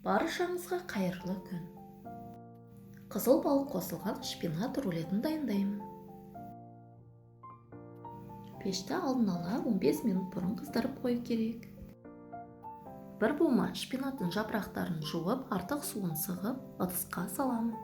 Баршаңызға қайырлы күн. Қызыл балық қосылған шпинат рулетін дайындаймын. Пешті алдын ала 15 минут бұрын қыздырып қою керек. Бір бума шпинаттың жапырақтарын жуып, артық суын сығып, ыдысқа саламын.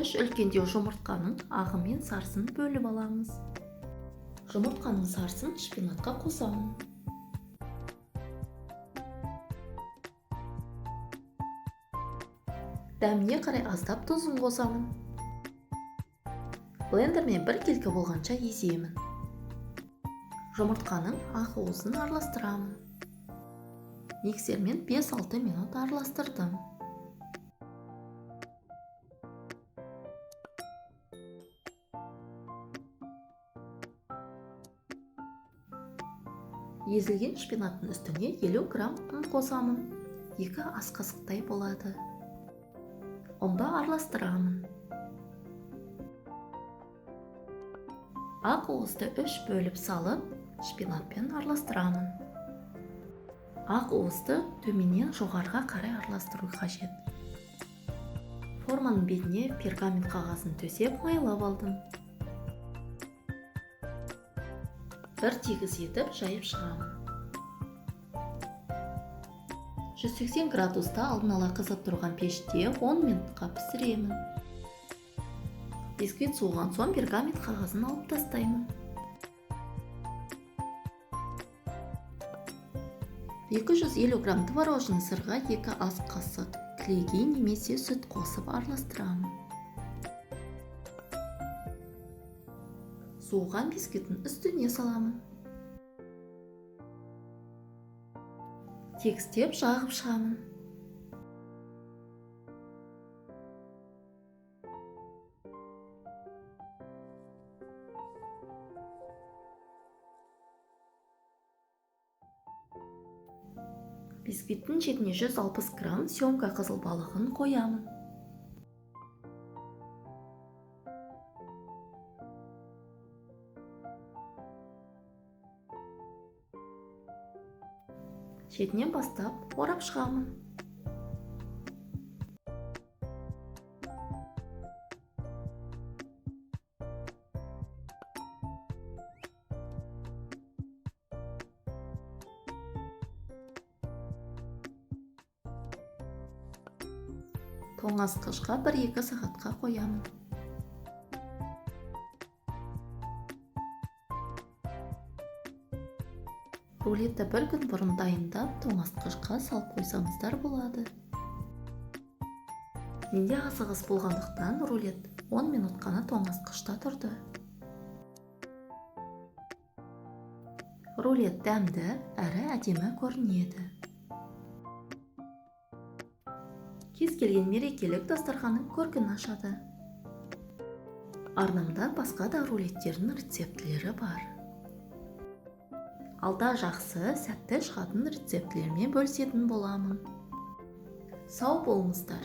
Үш үлкендеу жұмыртқаның ағы мен сарысын бөліп аламыз. Жұмыртқаның сарысын шпинатқа қосамын. Дәміне қарай аздап тұзын қосамын. Блендермен бір келкі болғанша еземін. Жұмыртқаның ақ уызын араластырамын. Миксермен 5-6 минут араластырдым. Езілген шпинаттың үстіне 50 грамм ұн қосамын. 2 ас қасықтай болады. Ұнды араластырамын. Ақ уызды 3 бөліп салып, шпинатпен араластырамын. Ақ уызды төменнен жоғарыға қарай араластыру қажет. Форманың бетіне пергамент қағазын төсеп майлап алдым. Бір тегіс етіп жайып шығамын. 180 градуста алдын ала қызып тұрған пеште 10 минутқа пісіремін. Бисквит суыған соң пергамент қағазын алып тастаймын. 250 грамм творожный сырға 2 ас қасық кілегей немесе сүт қосып араластырамын. Суыған бисквиттің үстіне саламын. Тегістеп жағып шығамын. Бисквиттің шетіне 160 грамм семга қызыл балығын қоямын. Шетінен бастап орап шығамын. Тоңазытқышқа 1-2 сағатқа қоямын. Рулетті бір күн бұрын дайындап, тоңазытқышқа салып қойсаңыздар болады. Менде асығыс болғандықтан рулет 10 минут қана тоңазытқышта тұрды. Рулет дәмді әрі әдемі көрінеді. Кез келген мерекелік дастарханның көркін ашады. Арнамда басқа да рулеттердің рецептілері бар. Алда жақсы, сәтті шығатын рецептілермен бөлісетін боламын. Сау болыңыздар.